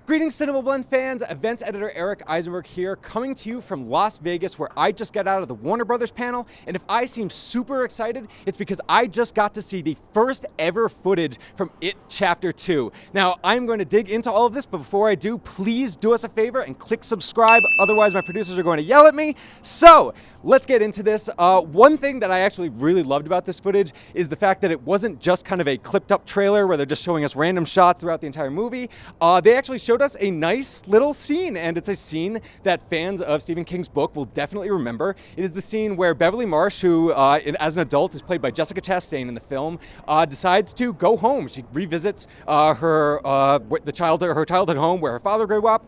Greetings, CinemaBlend fans. Events editor Eric Eisenberg here, coming to you from Las Vegas, where I just got out of the Warner Brothers panel. And if I seem super excited, it's because I just got to see the first ever footage from It Chapter 2. Now, I'm going to dig into all of this, but before I do, please do us a favor and click subscribe. Otherwise, my producers are going to yell at me. So, let's get into this. One thing that I actually really loved about this footage is the fact that it wasn't just kind of a clipped up trailer where they're just showing us random shots throughout the entire movie. They actually showed us a nice little scene, and it's a scene that fans of Stephen King's book will definitely remember. It is the scene where Beverly Marsh, who as an adult is played by Jessica Chastain in the film, decides to go home. She revisits her childhood home where her father grew up,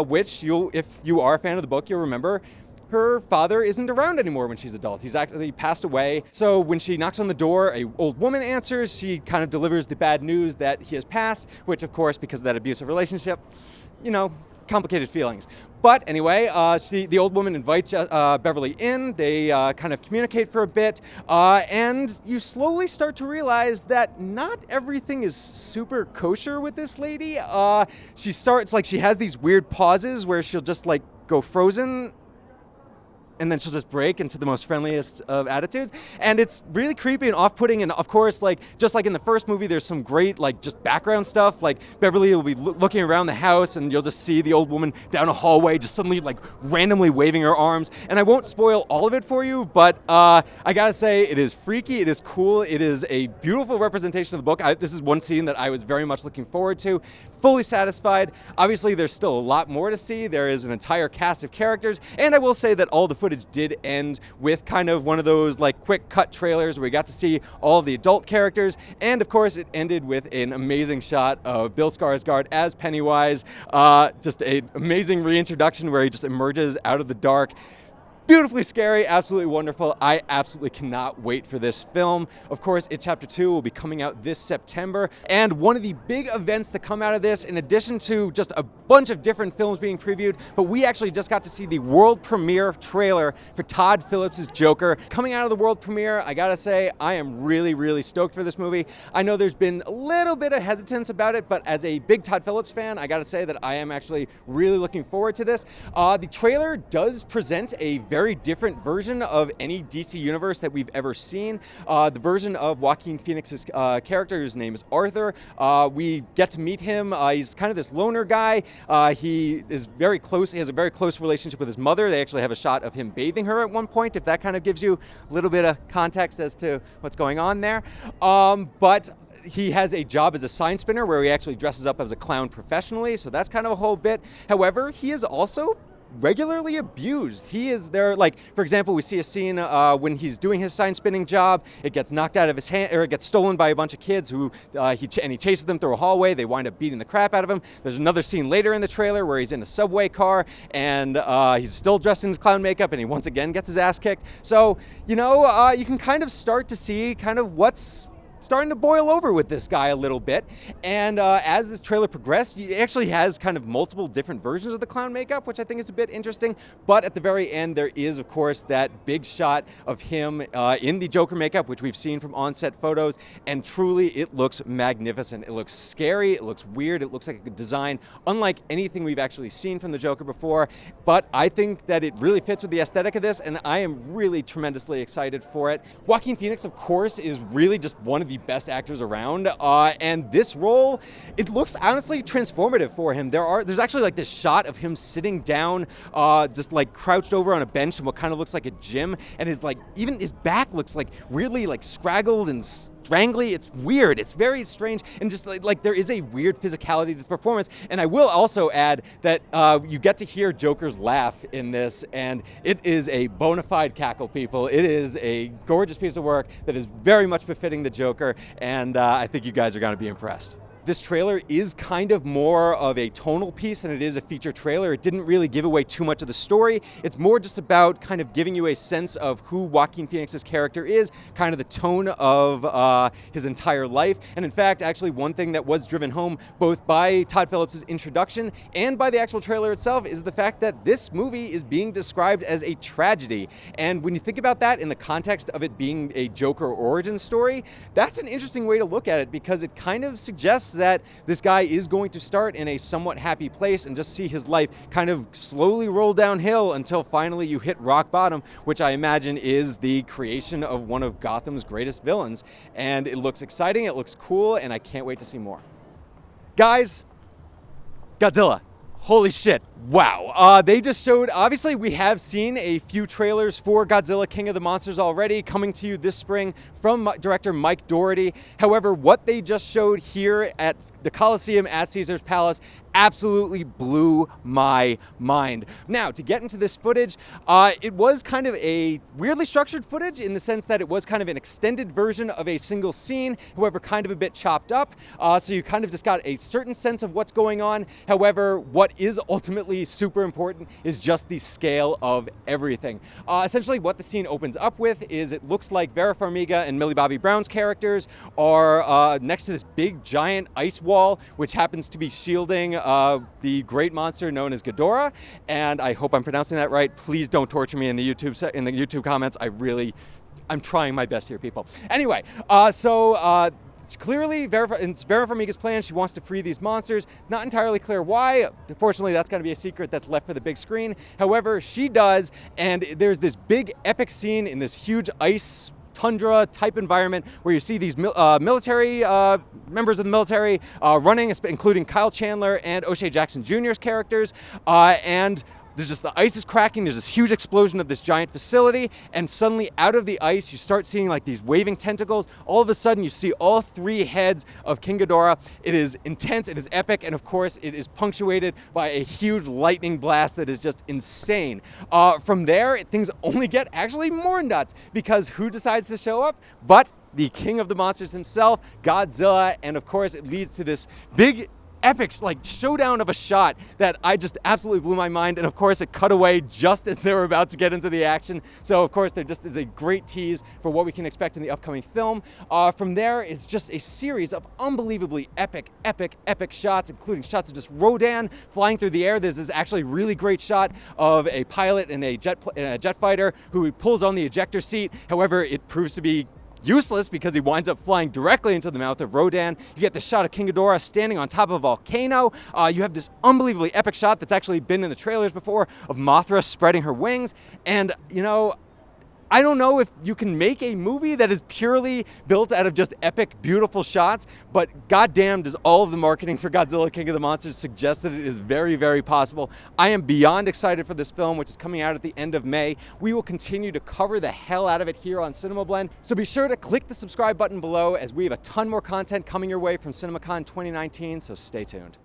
which if you are a fan of the book, you'll remember her father isn't around anymore when she's adult. He's actually passed away. So when she knocks on the door, an old woman answers. She kind of delivers the bad news that he has passed, which of course, because of that abusive relationship, complicated feelings. But anyway, the old woman invites Beverly in. They kind of communicate for a bit, and you slowly start to realize that not everything is super kosher with this lady. She has these weird pauses where she'll just go frozen, and then she'll just break into the most friendliest of attitudes. And it's really creepy and off-putting. And of course, just like in the first movie, there's some great just background stuff. Like Beverly will be looking around the house and you'll just see the old woman down a hallway just suddenly randomly waving her arms. And I won't spoil all of it for you, but I gotta say, it is freaky, it is cool, it is a beautiful representation of the book. This is one scene that I was very much looking forward to. Fully satisfied. Obviously, there's still a lot more to see. There is an entire cast of characters, and I will say that all the footage did end with kind of one of those quick cut trailers where we got to see all of the adult characters, and of course it ended with an amazing shot of Bill Skarsgård as Pennywise. Just an amazing reintroduction where he just emerges out of the dark. Beautifully scary, absolutely wonderful. I absolutely cannot wait for this film. Of course, It Chapter 2 will be coming out this September. And one of the big events that come out of this, in addition to just a bunch of different films being previewed, but we actually just got to see the world premiere trailer for Todd Phillips' Joker. Coming out of the world premiere, I gotta say, I am really, really stoked for this movie. I know there's been a little bit of hesitance about it, but as a big Todd Phillips fan, I gotta say that I am actually really looking forward to this. The trailer does present a very different version of any DC universe that we've ever seen. The version of Joaquin Phoenix's character, whose name is Arthur. We get to meet him. He's kind of this loner guy. He is very close. He has a very close relationship with his mother. They actually have a shot of him bathing her at one point, if that kind of gives you a little bit of context as to what's going on there. But he has a job as a sign spinner where he actually dresses up as a clown professionally, so that's kind of a whole bit. However, he is also regularly abused. He is there, for example, we see a scene when he's doing his sign spinning job. It gets knocked out of his hand, or it gets stolen by a bunch of kids who he chases them through a hallway. They wind up beating the crap out of him. There's another scene later in the trailer where he's in a subway car and he's still dressed in his clown makeup, and he once again gets his ass kicked. So you can kind of start to see kind of what's starting to boil over with this guy a little bit. And as this trailer progressed, he actually has kind of multiple different versions of the clown makeup, which I think is a bit interesting. But at the very end, there is, of course, that big shot of him in the Joker makeup, which we've seen from on-set photos. And truly, it looks magnificent. It looks scary. It looks weird. It looks like a design unlike anything we've actually seen from the Joker before. But I think that it really fits with the aesthetic of this, and I am really tremendously excited for it. Joaquin Phoenix, of course, is really just one of the best actors around, and this role, it looks honestly transformative for him. There's actually this shot of him sitting down, just crouched over on a bench in what kind of looks like a gym, and even his back looks weirdly scraggled and strangly. It's weird. It's very strange, and just there is a weird physicality to the performance. And I will also add that you get to hear Joker's laugh in this, and it is a bona fide cackle, people. It is a gorgeous piece of work that is very much befitting the Joker, and I think you guys are going to be impressed. This trailer is kind of more of a tonal piece than it is a feature trailer. It didn't really give away too much of the story. It's more just about kind of giving you a sense of who Joaquin Phoenix's character is, kind of the tone of his entire life. And in fact, actually one thing that was driven home both by Todd Phillips' introduction and by the actual trailer itself is the fact that this movie is being described as a tragedy. And when you think about that in the context of it being a Joker origin story, that's an interesting way to look at it, because it kind of suggests that this guy is going to start in a somewhat happy place and just see his life kind of slowly roll downhill until finally you hit rock bottom, which I imagine is the creation of one of Gotham's greatest villains. And it looks exciting, it looks cool, and I can't wait to see more. Guys, Godzilla. Holy shit, wow. They just showed, obviously we have seen a few trailers for Godzilla King of the Monsters already, coming to you this spring from director Mike Dougherty. However, what they just showed here at the Coliseum at Caesar's Palace absolutely blew my mind. Now, to get into this footage, it was kind of a weirdly structured footage in the sense that it was kind of an extended version of a single scene, however, kind of a bit chopped up. So you kind of just got a certain sense of what's going on. However, what is ultimately super important is just the scale of everything. Essentially, what the scene opens up with is it looks like Vera Farmiga and Millie Bobby Brown's characters are next to this big giant ice wall, which happens to be shielding the great monster known as Ghidorah, and I hope I'm pronouncing that right. Please don't torture me in the YouTube comments. I'm trying my best here, people. Anyway, clearly, it's Vera Farmiga's plan. She wants to free these monsters. Not entirely clear why. Unfortunately, that's going to be a secret that's left for the big screen. However, she does, and there's this big epic scene in this huge ice tundra type environment where you see these military members of the military running, including Kyle Chandler and O'Shea Jackson Jr.'s characters, and there's just the ice is cracking, there's this huge explosion of this giant facility, and suddenly out of the ice you start seeing like these waving tentacles. All of a sudden you see all three heads of King Ghidorah. It is intense, it is epic, and of course it is punctuated by a huge lightning blast that is just insane. From there, things only get actually more nuts, because who decides to show up but the king of the monsters himself, Godzilla, and of course it leads to this big epic like showdown of a shot that I just absolutely blew my mind, and of course it cut away just as they were about to get into the action. So of course there just is a great tease for what we can expect in the upcoming film. From there is just a series of unbelievably epic shots, including shots of just Rodan flying through the air. There's this actually really great shot of a pilot in a jet fighter who pulls on the ejector seat. However, it proves to be useless because he winds up flying directly into the mouth of Rodan. You get the shot of King Ghidorah standing on top of a volcano. You have this unbelievably epic shot that's actually been in the trailers before of Mothra spreading her wings. And, you know, I don't know if you can make a movie that is purely built out of just epic, beautiful shots, but goddamn does all of the marketing for Godzilla King of the Monsters suggest that it is very, very possible. I am beyond excited for this film, which is coming out at the end of May. We will continue to cover the hell out of it here on CinemaBlend, so be sure to click the subscribe button below as we have a ton more content coming your way from CinemaCon 2019, so stay tuned.